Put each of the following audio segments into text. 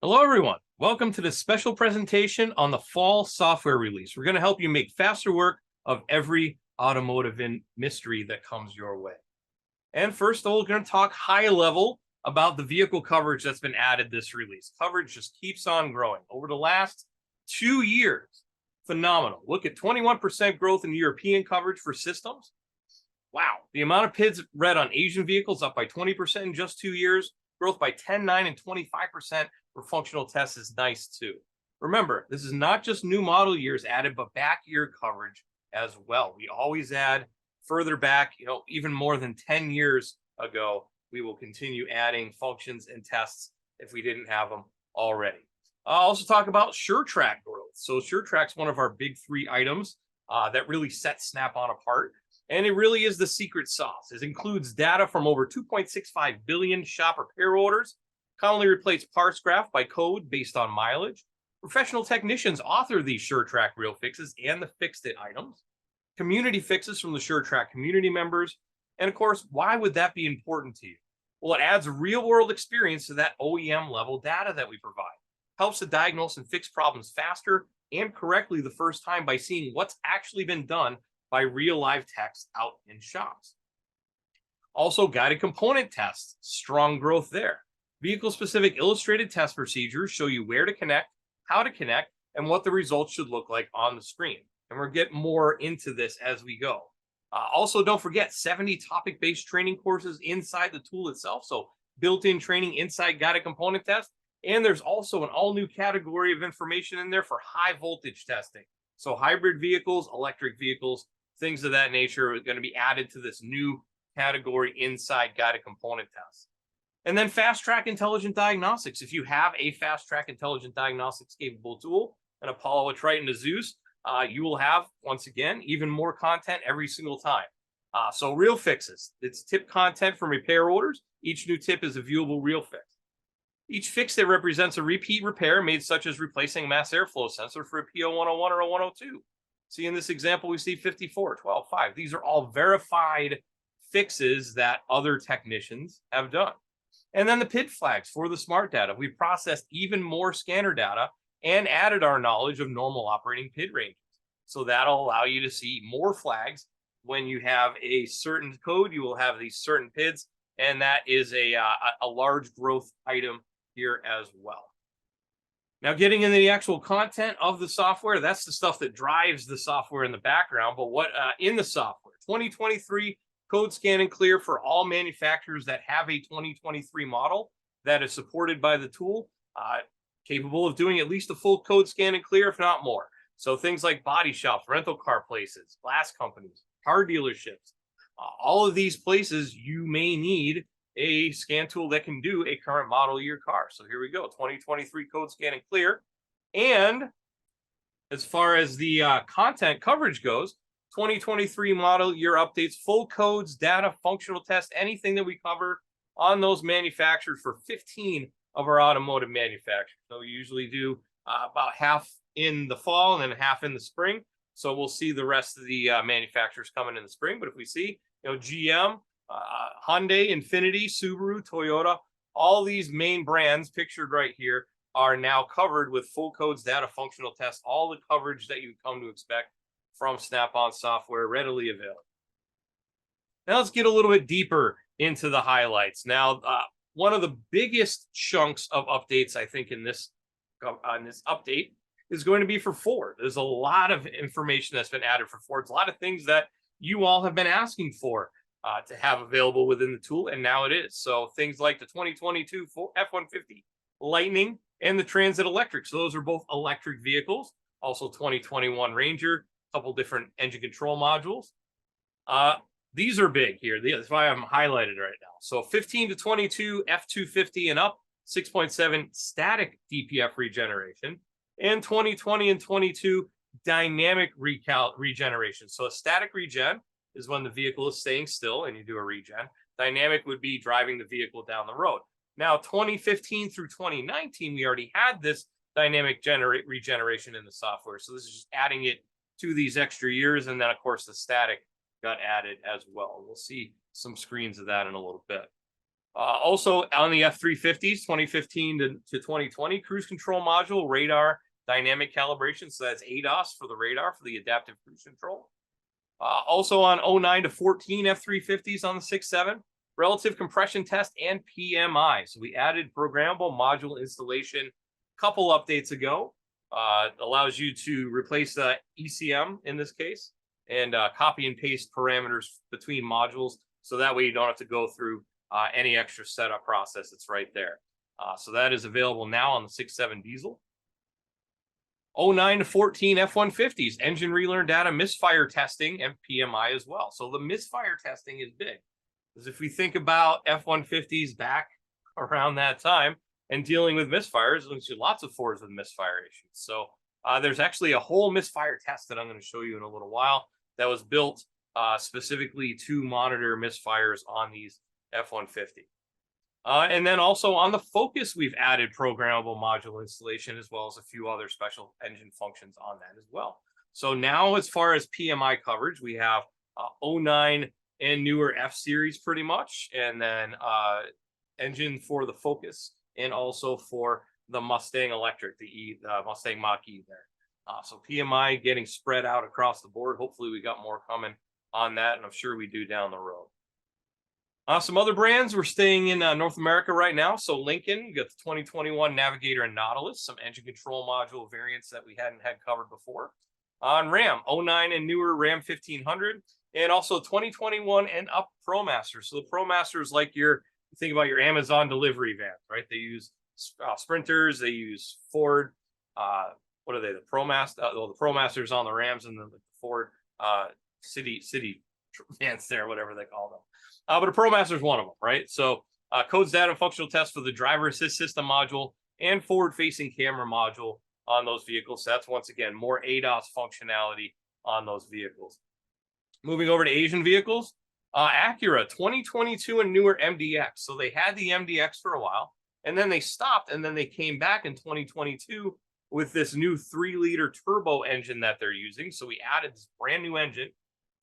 Hello, everyone. Welcome to this special presentation on the fall software release. We're going to help you make faster work of every automotive mystery that comes your way. And first of all, we're going to talk high level about the vehicle coverage that's been added this release. Coverage just keeps on growing. Over the last 2 years, phenomenal. Look at 21% growth in European coverage for systems. Wow. The amount of PIDs read on Asian vehicles up by 20% in just 2 years. Growth by 10, 9, and 25% for functional tests is nice too. Remember, this is not just new model years added, but back year coverage as well. We always add further back, even more than 10 years ago, we will continue adding functions and tests if we didn't have them already. I'll also talk about SureTrack growth. So SureTrack's one of our big 3 items that really sets Snap-on apart. And it really is the secret sauce. It includes data from over 2.65 billion shop repair orders, commonly replace parts graph by code based on mileage. Professional technicians author these SureTrack real fixes and the fixed it items. Community fixes from the SureTrack community members. And of course, why would that be important to you? Well, it adds real world experience to that OEM level data that we provide. Helps to diagnose and fix problems faster and correctly the first time by seeing what's actually been done by real live techs out in shops. Also, guided component tests, strong growth there. Vehicle-specific illustrated test procedures show you where to connect, how to connect, and what the results should look like on the screen. And we'll get more into this as we go. Also, don't forget 70 topic-based training courses inside the tool itself. So built-in training inside guided component test. And there's also an all-new category of information in there for high voltage testing. So hybrid vehicles, electric vehicles, things of that nature are going to be added to this new category inside guided component tests. And then Fast Track Intelligent Diagnostics. If you have a Fast Track Intelligent Diagnostics capable tool, an Apollo, a Triton, a Zeus, you will have, once again, even more content every single time. So real fixes. It's tip content from repair orders. Each new tip is a viewable real fix. Each fix that represents a repeat repair made, such as replacing a mass airflow sensor for a P0101 or a 102. See, in this example, we see 54, 12, 5. These are all verified fixes that other technicians have done. And then the PID flags for the smart data. We processed even more scanner data and added our knowledge of normal operating PID ranges. So that'll allow you to see more flags. When you have a certain code, you will have these certain PIDs. And that is a large growth item here as well. Now, getting into the actual content of the software, that's the stuff that drives the software in the background. But what in the software? 2023 code scan and clear for all manufacturers that have a 2023 model that is supported by the tool, capable of doing at least a full code scan and clear, if not more. So things like body shops, rental car places, glass companies, car dealerships, all of these places you may need a scan tool that can do a current model year car. So here we go, 2023 code scan and clear. And as far as the content coverage goes, 2023 model year updates, full codes, data, functional tests, anything that we cover on those manufacturers for 15 of our automotive manufacturers. So we usually do about half in the fall and then half in the spring. So we'll see the rest of the manufacturers coming in the spring. But if we see, GM, Hyundai, Infiniti, Subaru, Toyota, all these main brands pictured right here are now covered with full codes, data, functional tests, all the coverage that you come to expect from Snap-on software readily available. Now let's get a little bit deeper into the highlights. Now, one of the biggest chunks of updates, I think, in this update is going to be for Ford. There's a lot of information that's been added for Ford. It's a lot of things that you all have been asking for to have available within the tool, and now it is. So things like the 2022 F-150 Lightning and the Transit Electric. So those are both electric vehicles. Also 2021 Ranger, a couple different engine control modules. These are big here. That's why I'm highlighted right now. So 15 to 22 F-250 and up, 6.7 static DPF regeneration, and 2020 and 22 dynamic regeneration. So a static regen is when the vehicle is staying still and you do a regen. Dynamic would be driving the vehicle down the road. Now, 2015 through 2019, we already had this dynamic regeneration in the software. So this is just adding it to these extra years. And then, of course, the static got added as well. We'll see some screens of that in a little bit. Also on the F350s, 2015 to 2020, cruise control module, radar, dynamic calibration. So that's ADAS for the radar for the adaptive cruise control. Also on 09 to 14 F350s on the 6.7, relative compression test and PMI. So we added programmable module installation a couple updates ago. Allows you to replace the ECM in this case and copy and paste parameters between modules. So that way you don't have to go through any extra setup process. It's right there. So that is available now on the 6.7 diesel. 09 to 14 F-150s, engine relearn data, misfire testing, and PMI as well. So the misfire testing is big. Because if we think about F-150s back around that time and dealing with misfires, there's lots of Fords with misfire issues. So there's actually a whole misfire test that I'm going to show you in a little while that was built specifically to monitor misfires on these F-150. And then also on the Focus, we've added programmable module installation as well as a few other special engine functions on that as well. So now as far as PMI coverage, we have 09 and newer F-Series pretty much, and then engine for the Focus and also for the Mustang Electric, the Mustang Mach-E there. So PMI getting spread out across the board. Hopefully we got more coming on that, and I'm sure we do down the road. Some other brands, we're staying in North America right now. So Lincoln, you got the 2021 Navigator and Nautilus, some engine control module variants that we hadn't had covered before. On Ram, 09 and newer Ram 1500, and also 2021 and up ProMaster. So the ProMaster is like you think about your Amazon delivery van, right? They use Sprinters, they use Ford. What are they? The ProMaster. Well, the ProMasters on the Rams and the Ford city vans there, whatever they call them. But a ProMaster is one of them, right? So codes, data, and functional tests for the driver assist system module and forward-facing camera module on those vehicles. So that's, once again, more ADAS functionality on those vehicles. Moving over to Asian vehicles, Acura 2022 and newer MDX. So they had the MDX for a while, and then they stopped, and then they came back in 2022 with this new 3-liter turbo engine that they're using. So we added this brand new engine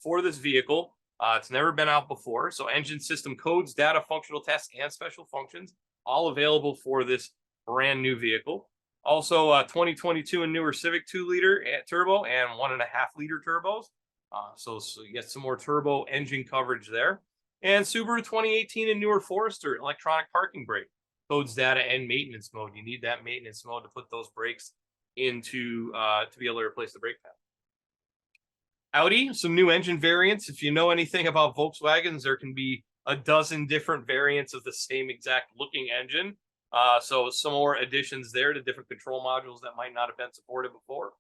for this vehicle. It's never been out before. So engine system codes, data, functional tests, and special functions, all available for this brand new vehicle. Also, 2022 and newer Civic 2-liter turbo and 1.5-liter turbos. So you get some more turbo engine coverage there. And Subaru 2018 and newer Forester electronic parking brake, codes, data, and maintenance mode. You need that maintenance mode to put those brakes into to be able to replace the brake pad. Audi, some new engine variants. If you know anything about Volkswagens, there can be a dozen different variants of the same exact looking engine. So some more additions there to different control modules that might not have been supported before.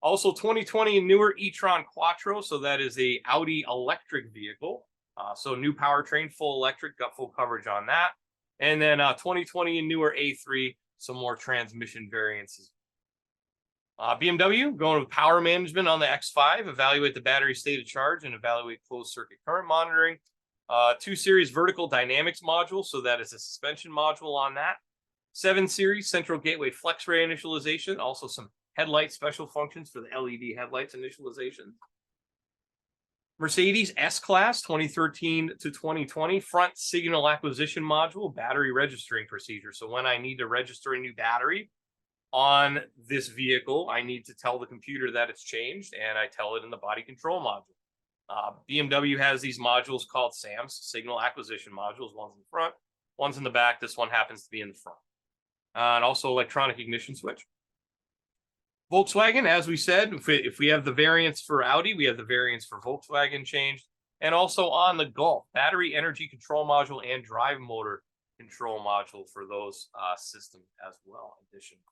Also 2020 newer e-tron Quattro. So that is a Audi electric vehicle. So new powertrain, full electric, got full coverage on that. And then 2020 and newer A3, some more transmission variants. BMW going with power management on the X5, evaluate the battery state of charge and evaluate closed circuit current monitoring. 2 Series vertical dynamics module, so that is a suspension module on that. 7 Series central gateway flex ray initialization, also some headlight special functions for the LED headlights initialization. Mercedes S-Class 2013 to 2020 front signal acquisition module, battery registering procedure. So when I need to register a new battery on this vehicle, I need to tell the computer that it's changed, and I tell it in the body control module. BMW has these modules called SAMs, signal acquisition modules. One's in the front, one's in the back. This one happens to be in the front. And also electronic ignition switch. Volkswagen, as we said, if we have the variants for Audi, we have the variants for Volkswagen changed. And also on the Golf, battery energy control module and drive motor control module for those systems as well. Additional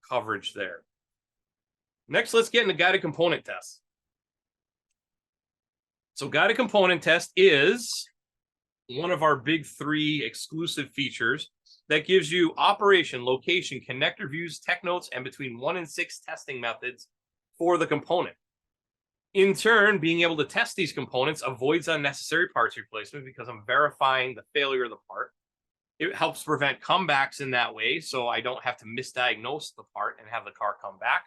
coverage there. Next, let's get into guided component tests. So guided component test is one of our big 3 exclusive features that gives you operation, location, connector views, tech notes, and between 1 and 6 testing methods for the component. In turn, being able to test these components avoids unnecessary parts replacement because I'm verifying the failure of the part. It helps prevent comebacks in that way, so I don't have to misdiagnose the part and have the car come back,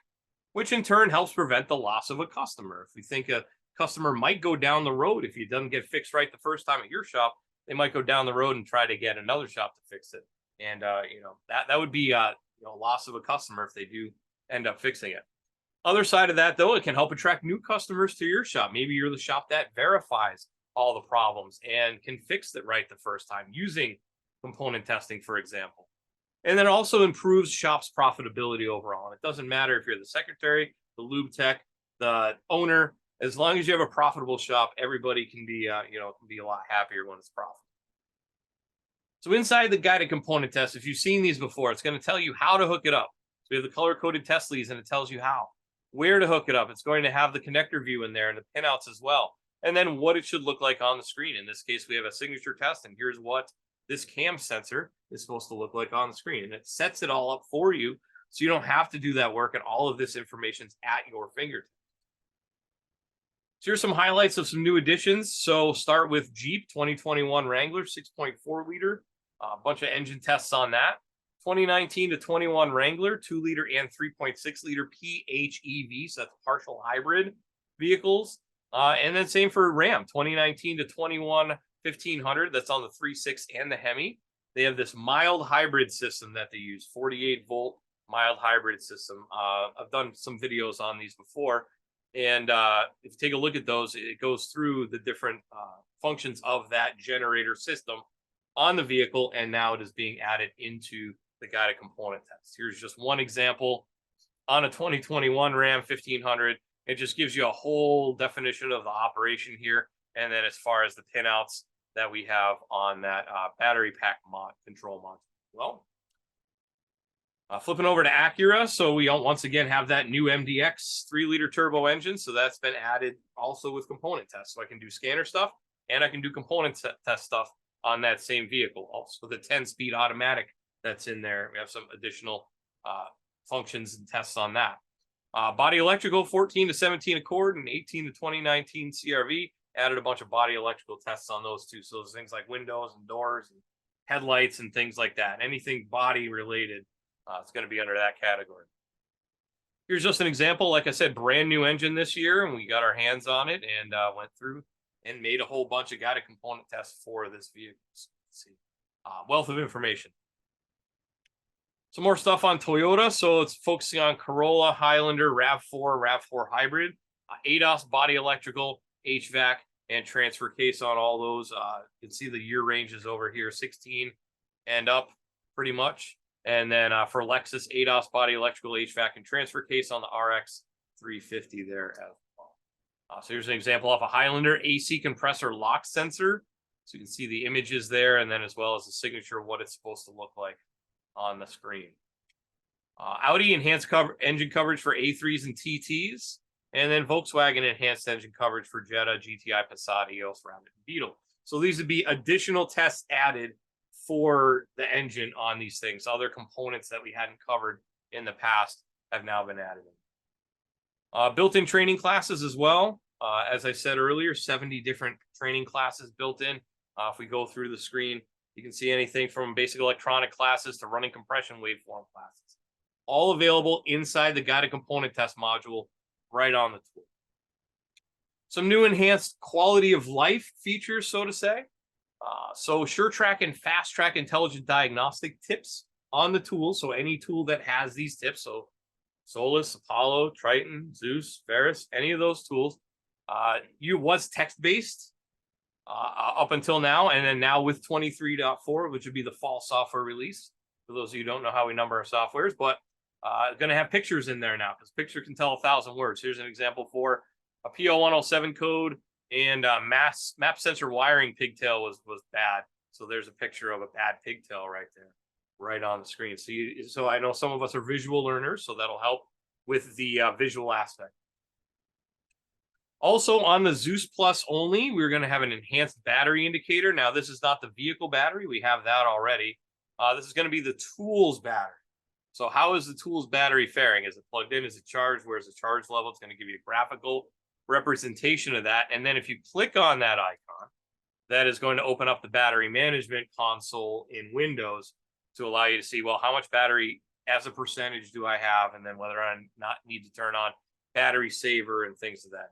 which in turn helps prevent the loss of a customer. If we think a customer might go down the road if it doesn't get fixed right the first time at your shop, they might go down the road and try to get another shop to fix it. And that would be a loss of a customer if they do end up fixing it. Other side of that, though, it can help attract new customers to your shop. Maybe you're the shop that verifies all the problems and can fix it right the first time using component testing, for example. And then it also improves shop's profitability overall. And it doesn't matter if you're the secretary, the lube tech, the owner, as long as you have a profitable shop, everybody can be, can be a lot happier when it's profitable. So inside the guided component test, if you've seen these before, it's going to tell you how to hook it up. So we have the color-coded test leads, and it tells you how, where to hook it up. It's going to have the connector view in there and the pinouts as well. And then what it should look like on the screen. In this case, we have a signature test, and here's what this cam sensor is supposed to look like on the screen. And it sets it all up for you, so you don't have to do that work, and all of this information's at your fingertips. So here's some highlights of some new additions. So start with Jeep 2021 Wrangler 6.4 liter, a bunch of engine tests on that. 2019 to 21 Wrangler 2 liter and 3.6 liter PHEV, so that's partial hybrid vehicles. And then same for Ram 2019 to 21 1500, that's on the 3.6 and the Hemi. They have this mild hybrid system that they use, 48 volt mild hybrid system. I've done some videos on these before. And if you take a look at those, it goes through the different functions of that generator system on the vehicle, and now it is being added into the guided component test. Here's just one example on a 2021 Ram 1500. It just gives you a whole definition of the operation here, and then as far as the pinouts that we have on that battery pack control module. Well, flipping over to Acura, so we once again have that new MDX 3 liter turbo engine, so that's been added also with component tests. So I can do scanner stuff, and I can do component test stuff on that same vehicle. Also the 10-speed automatic that's in there. We have some additional functions and tests on that. Body electrical 14 to 17 Accord and 18 to 2019 CRV. Added a bunch of body electrical tests on those too. So those things like windows and doors and headlights and things like that. Anything body related, it's going to be under that category. Here's just an example. Like I said, brand new engine this year, and we got our hands on it and went through and made a whole bunch of guided component tests for this vehicle. So let's see. Wealth of information. Some more stuff on Toyota. So it's focusing on Corolla, Highlander, RAV4, RAV4 hybrid, ADAS, body electrical, HVAC, and transfer case on all those. You can see the year ranges over here, 16 and up pretty much. And then for Lexus, ADAS, body electrical, HVAC, and transfer case on the RX 350 there as well. So here's an example of a Highlander AC compressor lock sensor. So you can see the images there, and then as well as the signature of what it's supposed to look like on the screen. Audi enhanced engine coverage for A3s and TTs, and then Volkswagen enhanced engine coverage for Jetta, GTI, Passat, EOS, Rabbit, and Beetle. So these would be additional tests added for the engine on these things. Other components that we hadn't covered in the past have now been added in. Built-in training classes as well. As I said earlier, 70 different training classes built in. If we go through the screen, you can see anything from basic electronic classes to running compression waveform classes. All available inside the guided component test module right on the tool. Some new enhanced quality of life features, so to say. So SureTrack and Fast Track intelligent diagnostic tips on the tool. So any tool that has these tips, so Solus, Apollo, Triton, Zeus, Ferris, any of those tools, was text-based up until now, and then now with 23.4, which would be the fall software release. For those of you who don't know how we number our softwares, but going to have pictures in there now, because picture can tell 1,000 words. Here's an example for a PO107 code, and map sensor wiring pigtail was bad. So there's a picture of a bad pigtail right there, right on the screen. So I know some of us are visual learners, so that'll help with the visual aspect. Also on the Zeus Plus only, we're going to have an enhanced battery indicator. Now, this is not the vehicle battery. We have that already. This is going to be the tool's battery. So how is the tool's battery faring? Is it plugged in? Is it charged? Where's the charge level? It's going to give you a graphical representation of that. And then if you click on that icon, that is going to open up the battery management console in Windows to allow you to see, well, how much battery as a percentage do I have? And then whether I not need to turn on battery saver and things of that.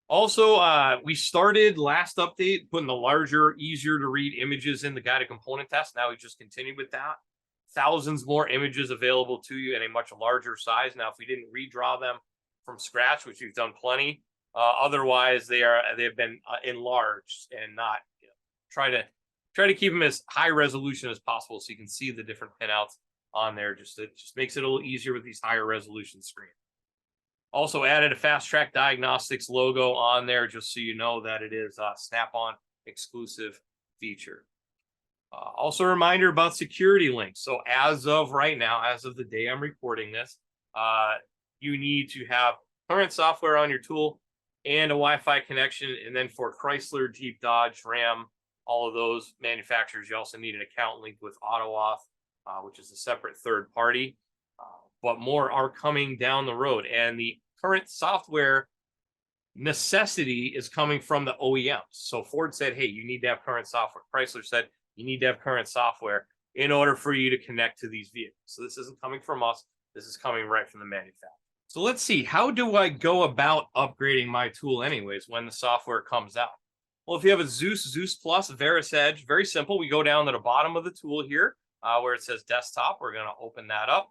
Also, we started last update putting the larger, easier to read images in the guided component test. Now we just continue with that. Thousands more images available to you in a much larger size. Now, if we didn't redraw them from scratch, which we've done plenty, otherwise they've been enlarged and not, try to keep them as high resolution as possible so you can see the different pinouts on there. It just makes it a little easier with these higher resolution screens. Also added a Fast Track Diagnostics logo on there just so you know that it is a Snap-on exclusive feature. Also a reminder about security links. So as of right now, as of the day I'm recording this, you need to have current software on your tool and a Wi-Fi connection. And then for Chrysler, Jeep, Dodge, Ram, all of those manufacturers, you also need an account linked with AutoAuth, which is a separate third party. But more are coming down the road. And the current software necessity is coming from the OEMs. So Ford said, hey, you need to have current software. Chrysler said, you need to have current software in order for you to connect to these vehicles. So this isn't coming from us. This is coming right from the manufacturer. So let's see, how do I go about upgrading my tool anyways when the software comes out? Well, if you have a Zeus Plus, Veris Edge, very simple. We go down to the bottom of the tool here where it says desktop. We're going to open that up,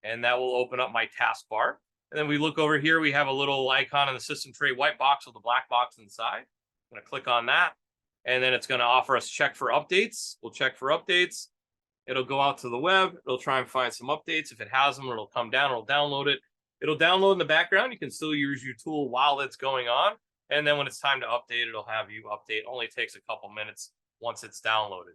and that will open up my taskbar. And then we look over here, we have a little icon in the system tray white box with a black box inside. I'm going to click on that, and then it's going to offer us check for updates. We'll check for updates. It'll go out to the web. It'll try and find some updates. If it has them, it'll come down, it'll download it. It'll download in the background. You can still use your tool while it's going on. And then when it's time to update, it'll have you update. Only takes a couple minutes once it's downloaded.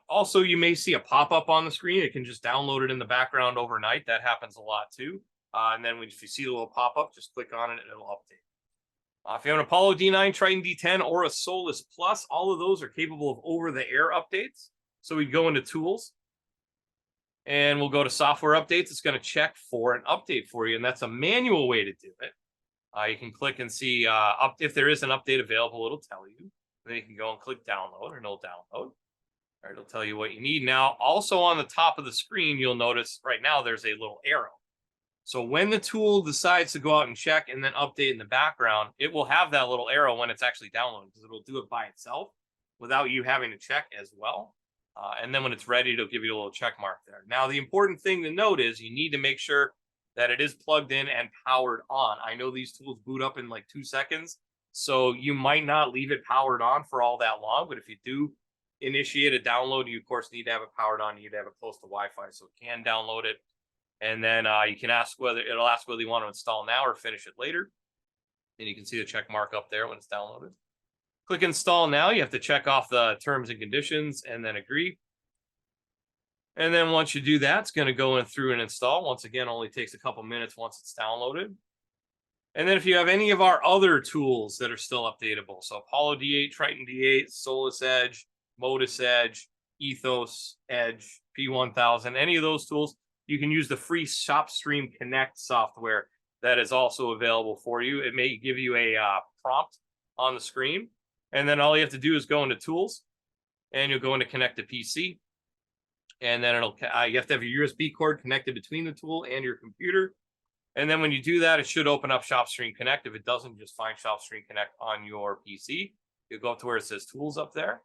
Also, you may see a pop-up on the screen. It can just download it in the background overnight. That happens a lot too. And then if you see the little pop-up, just click on it and it'll update. If you have an Apollo D9, Triton D10, or a Solus Plus, all of those are capable of over-the-air updates. So we go into Tools, and we'll go to Software Updates. It's going to check for an update for you, and that's a manual way to do it. You can click and see if there is an update available, it'll tell you. Then you can go and click Download, and it'll download. All right, it'll tell you what you need. Now, also on the top of the screen, you'll notice right now there's a little arrow. So when the tool decides to go out and check and then update in the background, it will have that little arrow when it's actually downloaded, because it'll do it by itself without you having to check as well. And then when it's ready, it'll give you a little check mark there. Now, the important thing to note is you need to make sure that it is plugged in and powered on. I know these tools boot up in like 2 seconds, so you might not leave it powered on for all that long. But if you do initiate a download, you of course need to have it powered on. You need to have it close to Wi-Fi so it can download it. And then you can ask whether you want to install now or finish it later. And you can see the check mark up there when it's downloaded. Click install now. You have to check off the terms and conditions and then agree. And then once you do that, it's going to go in through and install. Once again, only takes a couple minutes once it's downloaded. And then if you have any of our other tools that are still updatable, so Apollo D8, Triton D8, Solus Edge, Modus Edge, Ethos Edge, P1000, any of those tools, you can use the free ShopStream Connect software that is also available for you. It may give you a prompt on the screen. And then all you have to do is go into Tools, and you'll go into Connect to PC. And then you have to have your USB cord connected between the tool and your computer. And then when you do that, it should open up ShopStream Connect. If it doesn't, just find ShopStream Connect on your PC. You'll go up to where it says Tools up there,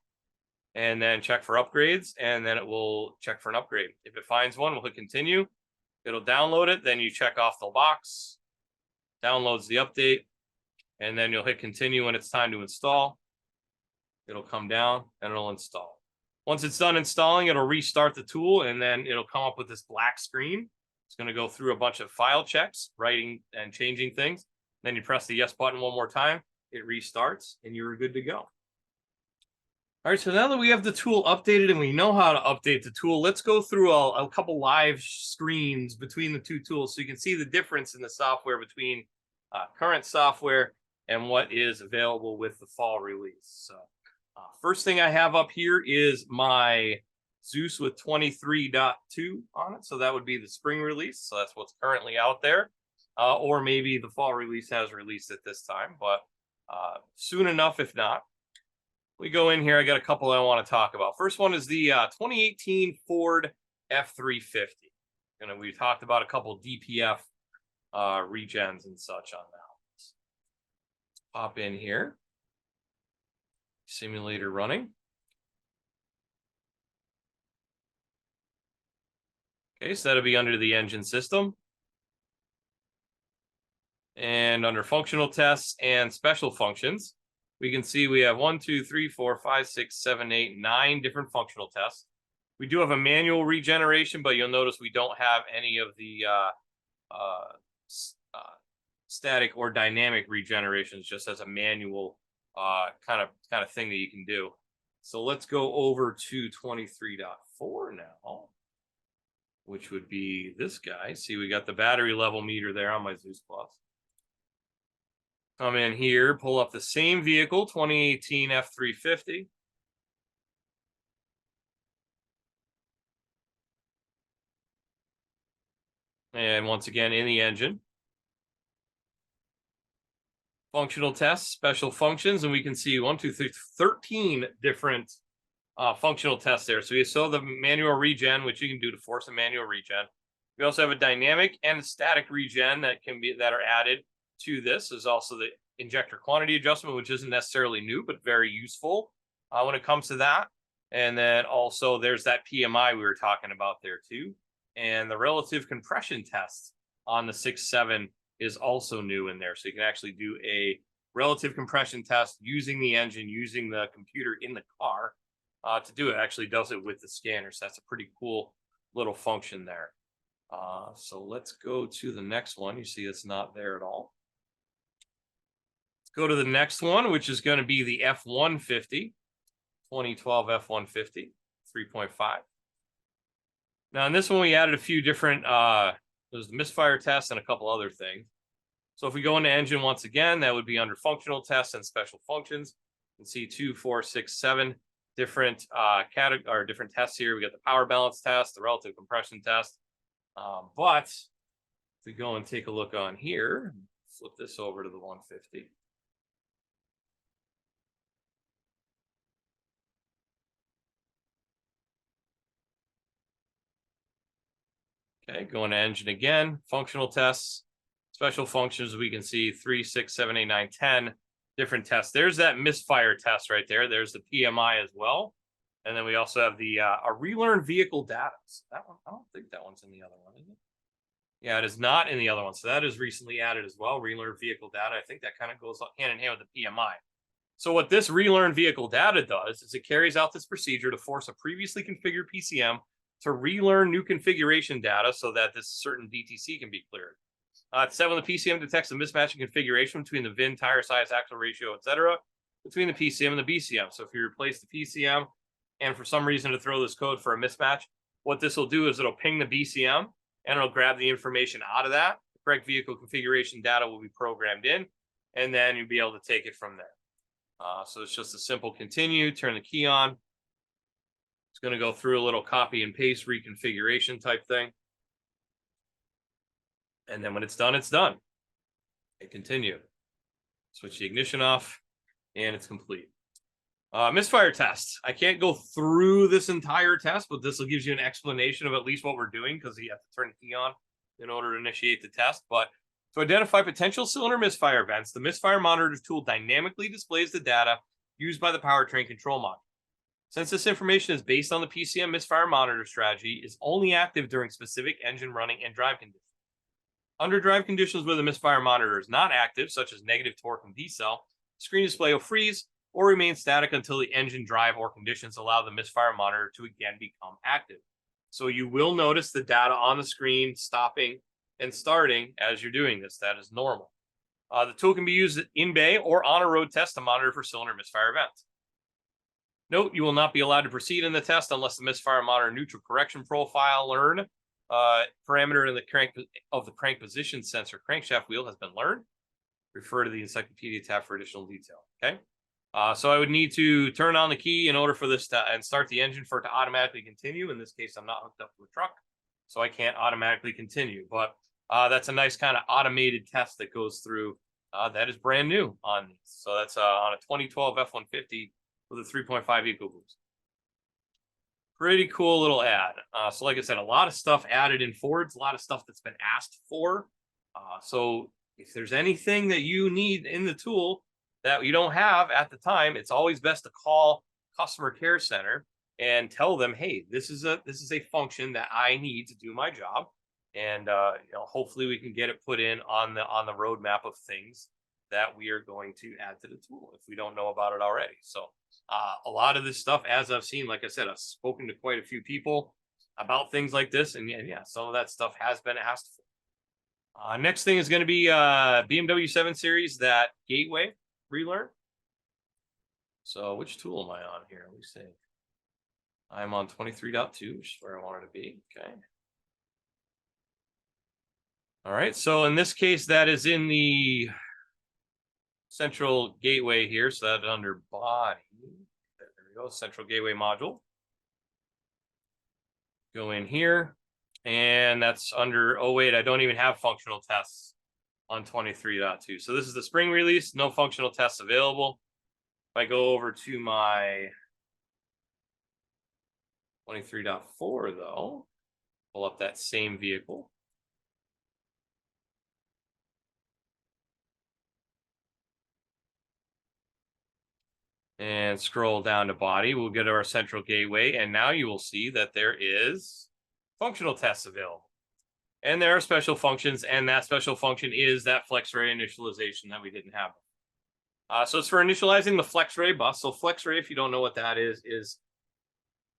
and then check for upgrades, and then it will check for an upgrade. If it finds one, we'll hit Continue. It'll download it. Then you check off the box, downloads the update, and then you'll hit Continue when it's time to install. It'll come down and it'll install. Once it's done installing, it'll restart the tool, and then it'll come up with this black screen. It's going to go through a bunch of file checks, writing and changing things. Then you press the yes button one more time. It restarts, and you're good to go. All right, so now that we have the tool updated and we know how to update the tool, let's go through a couple live screens between the two tools so you can see the difference in the software between current software and what is available with the fall release. So first thing I have up here is my Zeus with 23.2 on it. So that would be the spring release. So that's what's currently out there. Or maybe the fall release has released it this time, but soon enough, if not. We go in here. I got a couple I want to talk about. First one is the 2018 Ford F350. And we talked about a couple DPF regens and such on that. Pop in here. Simulator running. Okay, so that'll be under the engine system. And under functional tests and special functions, we can see we have 1, 2, 3, 4, 5, 6, 7, 8, 9 different functional tests. We do have a manual regeneration, but you'll notice we don't have any of the static or dynamic regenerations, just as a manual kind of thing that you can do. So let's go over to 23.4 now, which would be this guy. See, we got the battery level meter there on my Zeus Plus. Come in here, pull up the same vehicle, 2018 F350. And once again, in the engine. Functional tests, special functions, and we can see 1, 2, 3, 13 different functional tests there. So you saw the manual regen, which you can do to force a manual regen. We also have a dynamic and a static regen that are added to this. There's also the injector quantity adjustment, which isn't necessarily new, but very useful when it comes to that. And then also there's that PMI we were talking about there too. And the relative compression test on the 6.7 is also new in there. So you can actually do a relative compression test using the engine, using the computer in the car to do it. Actually does it with the scanner. So that's a pretty cool little function there. So let's go to the next one. You see it's not there at all. Let's go to the next one, which is going to be the F150, 2012 F150, 3.5. Now in this one, we added a few different, there's the misfire test and a couple other things. So if we go into engine once again, that would be under functional tests and special functions. You can see 2, 4, 6, 7 different different tests here. We got the power balance test, the relative compression test. But if we go and take a look on here, flip this over to the 150. Okay, going to engine again, functional tests, special functions, we can see 3, 6, 7, 8, 9, 10 different tests. There's that misfire test right there. There's the PMI as well. And then we also have the a relearn vehicle data. So that one, I don't think that one's in the other one, is it? Yeah, it is not in the other one. So that is recently added as well, relearn vehicle data. I think that kind of goes hand in hand with the PMI. So what this relearn vehicle data does is it carries out this procedure to force a previously configured PCM to relearn new configuration data so that this certain DTC can be cleared. It's set when the PCM detects a mismatch in configuration between the VIN, tire size, axle ratio, etc., between the PCM and the BCM. So if you replace the PCM and for some reason to throw this code for a mismatch, what this will do is it'll ping the BCM and it'll grab the information out of that. The correct vehicle configuration data will be programmed in, and then you'll be able to take it from there. So it's just a simple continue, turn the key on. It's going to go through a little copy and paste reconfiguration type thing. And then when it's done, it's done. Hit continue. Switch the ignition off, and it's complete. Misfire test. I can't go through this entire test, but this will give you an explanation of at least what we're doing because you have to turn the key on in order to initiate the test. But to identify potential cylinder misfire events, the misfire monitor tool dynamically displays the data used by the powertrain control module. Since this information is based on the PCM misfire monitor strategy, is only active during specific engine running and drive conditions. Under drive conditions where the misfire monitor is not active, such as negative torque and decel, screen display will freeze or remain static until the engine drive or conditions allow the misfire monitor to again become active. So you will notice the data on the screen stopping and starting as you're doing this. That is normal. The tool can be used in bay or on a road test to monitor for cylinder misfire events. Note, you will not be allowed to proceed in the test unless the misfire monitor neutral correction profile parameter in the crank position sensor crankshaft wheel has been learned. Refer to the encyclopedia tab for additional detail. Okay. So I would need to turn on the key in order for this to and start the engine for it to automatically continue. In this case, I'm not hooked up to a truck, so I can't automatically continue. But that's a nice kind of automated test that goes through. That is brand new on these. So that's on a 2012 F-150 with a 3.5 EcoBoost. Pretty cool little ad. So like I said, a lot of stuff added in Fords, a lot of stuff that's been asked for. So if there's anything that you need in the tool, that you don't have at the time, it's always best to call customer care center and tell them, hey, this is a function that I need to do my job, and hopefully we can get it put in on the roadmap of things that we are going to add to the tool if we don't know about it already. So a lot of this stuff, as I've seen, like I said, I've spoken to quite a few people about things like this, and yeah, some of that stuff has been asked for. Next thing is going to be BMW 7 Series, that gateway relearn. So which tool am I on here? Let me see. I'm on 23.2, which is where I wanted to be. Okay. All right. So in this case, that is in the central gateway here. So that's under body. There we go. Central gateway module. Go in here. And that's under, oh wait, I don't even have functional tests on 23.2. So this is the spring release, no functional tests available. If I go over to my 23.4 though, pull up that same vehicle. And scroll down to body, we'll get to our central gateway, and now you will see that there is functional tests available. And there are special functions, and that special function is that FlexRay initialization that we didn't have. So it's for initializing the FlexRay bus. So FlexRay, if you don't know what that is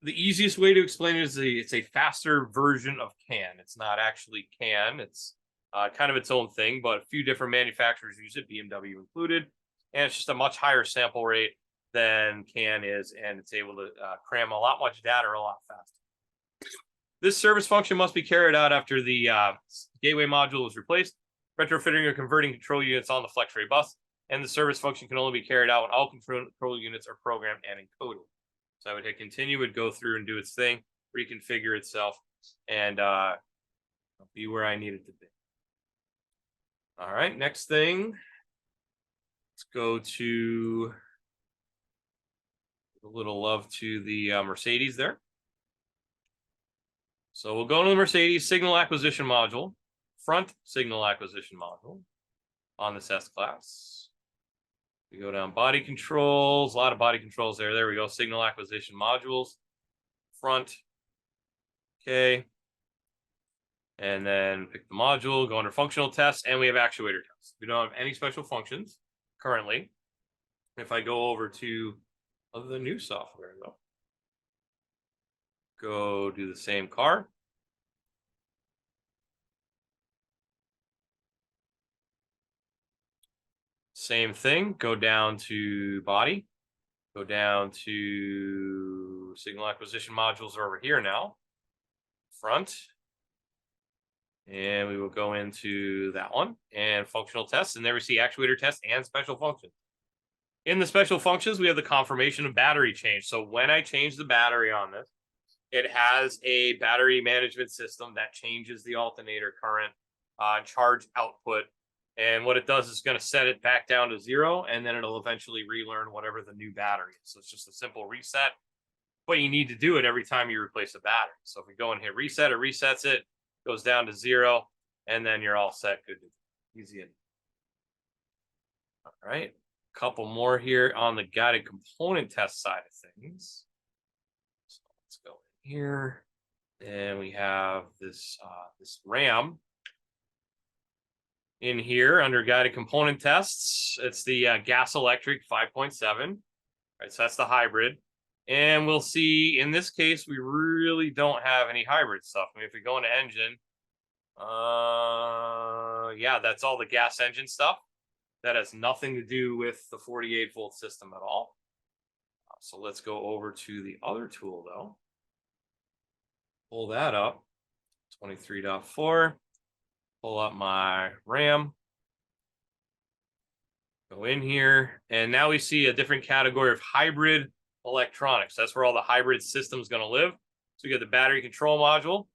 the easiest way to explain it is it's a faster version of CAN. It's not actually CAN. It's kind of its own thing, but a few different manufacturers use it, BMW included. And it's just a much higher sample rate than CAN is, and it's able to cram a lot much data a lot faster. This service function must be carried out after the gateway module is replaced, retrofitting or converting control units on the FlexRay bus, and the service function can only be carried out when all control units are programmed and encoded. So I would hit continue, would go through and do its thing, reconfigure itself, and be where I need it to be. All right, next thing, let's go to a little love to the Mercedes there. So we'll go to the Mercedes signal acquisition module, front signal acquisition module on this S-Class. We go down body controls, a lot of body controls there. There we go, signal acquisition modules, front, okay. And then pick the module, go under functional tests, and we have actuator tests. We don't have any special functions currently. If I go over to the new software, though, go do the same car. Same thing, go down to body, go down to signal acquisition modules are over here now, front, and we will go into that one and functional tests, and there we see actuator tests and special functions. In the special functions, we have the confirmation of battery change. So when I change the battery on this, it has a battery management system that changes the alternator current, charge output. And what it does is going to set it back down to 0, and then it'll eventually relearn whatever the new battery is. So it's just a simple reset, but you need to do it every time you replace a battery. So if we go and hit reset, it resets it, goes down to 0, and then you're all set. Good, easy. All right, a couple more here on the guided component test side of things. So let's go in here, and we have this this RAM. In here under guided component tests, it's the gas electric 5.7. Right, so that's the hybrid. And we'll see in this case, we really don't have any hybrid stuff. I mean, if we go into engine, yeah, that's all the gas engine stuff. That has nothing to do with the 48-volt system at all. So let's go over to the other tool though. Pull that up, 23.4. Pull up my RAM, go in here, and now we see a different category of hybrid electronics. That's where all the hybrid systems going to live. So we get the battery control module.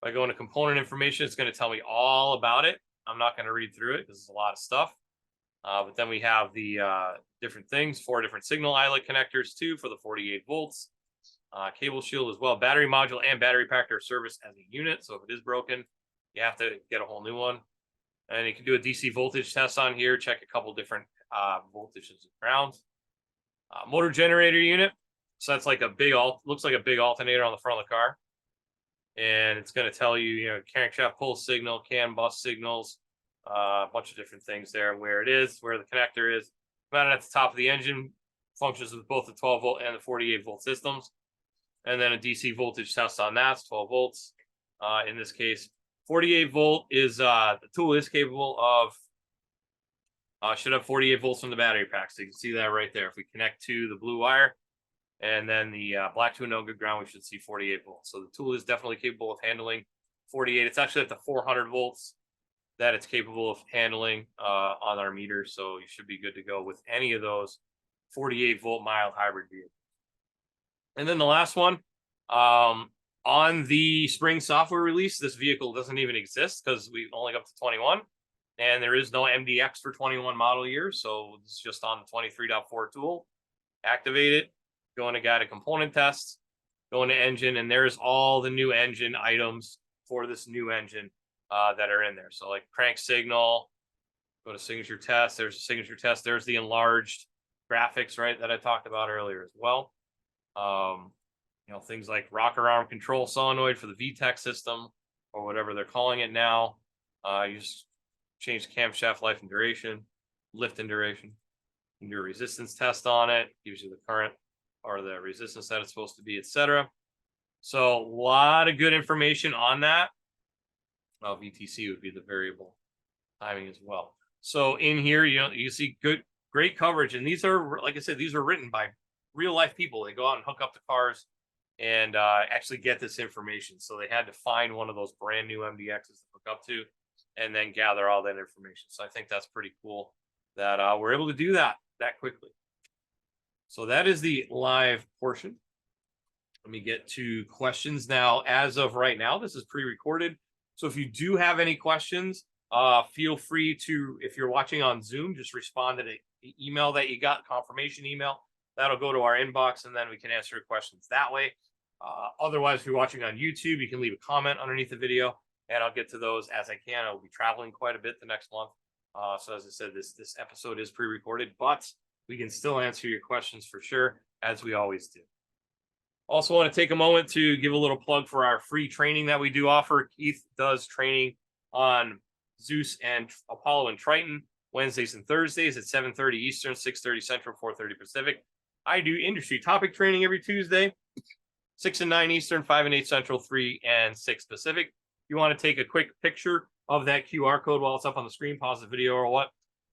If I go into component information, it's going to tell me all about it. I'm not going to read through it because it's a lot of stuff. But then we have the different things, 4 different signal eyelet connectors too for the 48 volts. Cable shield as well. Battery module and battery pack are serviced as a unit. So if it is broken, you have to get a whole new one. And you can do a DC voltage test on here, check a couple different voltage is ground. Motor generator unit. So that's like a big looks like a big alternator on the front of the car. And it's going to tell you, you know, crankshaft pull signal, CAN bus signals, a bunch of different things there, where it is, where the connector is. Mounted at the top of the engine, functions with both the 12 volt and the 48 volt systems. And then a DC voltage test on that's 12 volts. In this case, 48 volt is the tool is capable of should have 48 volts from the battery pack. So you can see that right there. If we connect to the blue wire and then the black to a no good ground, we should see 48 volts. So the tool is definitely capable of handling 48. It's actually at the 400 volts that it's capable of handling on our meter. So you should be good to go with any of those 48 volt mild hybrid vehicles. And then the last one, on the spring software release, this vehicle doesn't even exist because we only got up to 21. And there is no MDX for 21 model year. So it's just on the 23.4 tool. Activate it, go into guided component test, go into engine, and there's all the new engine items for this new engine that are in there. So like crank signal, go to signature test. There's a signature test. There's the enlarged graphics, right, that I talked about earlier as well. You know, things like rocker arm control solenoid for the VTEC system or whatever they're calling it now. You just change the camshaft life and duration, lift and duration. You can do a resistance test on it, gives you the current or the resistance that it's supposed to be, etc. So a lot of good information on that. Well, VTC would be the variable timing as well. So in here, you know, you see great coverage. And these are, like I said, these are written by real life people. They go out and hook up the cars and actually get this information. So they had to find one of those brand new MDXs to hook up to and then gather all that information. So I think that's pretty cool that we're able to do that quickly. So that is the live portion. Let me get to questions now. As of right now, this is pre-recorded. So if you do have any questions, feel free to, if you're watching on Zoom, just respond to the email that you got, confirmation email. That'll go to our inbox, and then we can answer your questions that way. Otherwise, if you're watching on YouTube, you can leave a comment underneath the video, and I'll get to those as I can. I'll be traveling quite a bit the next month. So as I said, this episode is pre-recorded, but we can still answer your questions for sure, as we always do. Also want to take a moment to give a little plug for our free training that we do offer. Keith does training on Zeus and Apollo and Triton Wednesdays and Thursdays at 7:30 Eastern, 6:30 Central, 4:30 Pacific. I do industry topic training every Tuesday, 6 and 9 Eastern, 5 and 8 Central, 3 and 6 Pacific. You want to take a quick picture of that QR code while it's up on the screen, pause the video or what,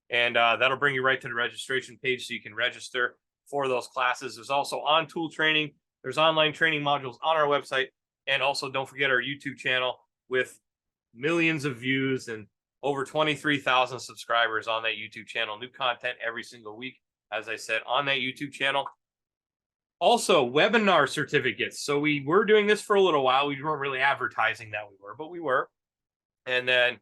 and that'll bring you right to the registration page so you can register for those classes. There's also on-tool training. There's online training modules on our website. And also don't forget our YouTube channel with millions of views and over 23,000 subscribers on that YouTube channel. New content every single week, as I said, on that YouTube channel. Also, webinar certificates. So we were doing this for a little while. We weren't really advertising that we were, but we were. And then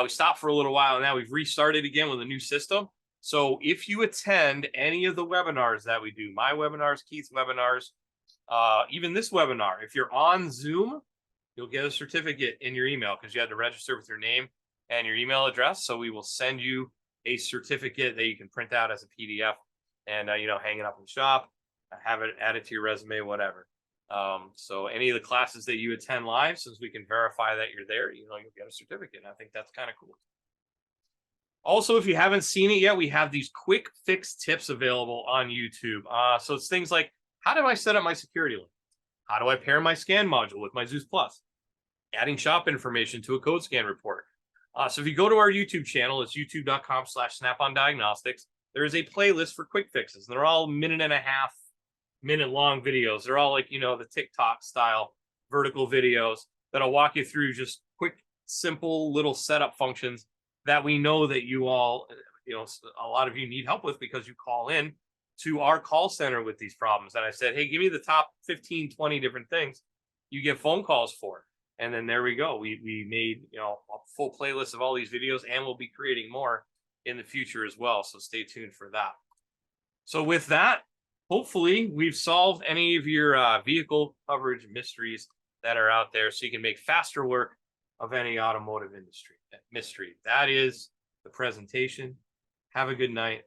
we stopped for a little while, and now we've restarted again with a new system. So if you attend any of the webinars that we do, my webinars, Keith's webinars, even this webinar, if you're on Zoom, you'll get a certificate in your email because you had to register with your name and your email address. So we will send you a certificate that you can print out as a PDF and, you know, hang it up in the shop, have it added to your resume, whatever. So any of the classes that you attend live, since we can verify that you're there, you know, you'll get a certificate. And I think that's kind of cool. Also, if you haven't seen it yet, we have these quick fix tips available on YouTube. So it's things like, how do I set up my security link? How do I pair my scan module with my Zeus Plus? Adding shop information to a code scan report. So if you go to our YouTube channel, it's youtube.com/Snap-on Diagnostics. There is a playlist for quick fixes. They're all 1.5 minute long videos. They're all like, you know, the TikTok style vertical videos that'll walk you through just quick, simple little setup functions that we know that you all, you know, a lot of you need help with because you call in to our call center with these problems. And I said, hey, give me the top 15, 20 different things you get phone calls for. And then there we go. We made, you know, a full playlist of all these videos, and we'll be creating more in the future as well. So stay tuned for that. So with that, hopefully we've solved any of your vehicle coverage mysteries that are out there so you can make faster work of any automotive industry mystery. That is the presentation. Have a good night.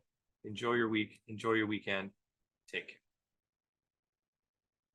Enjoy your week. Enjoy your weekend. Take care.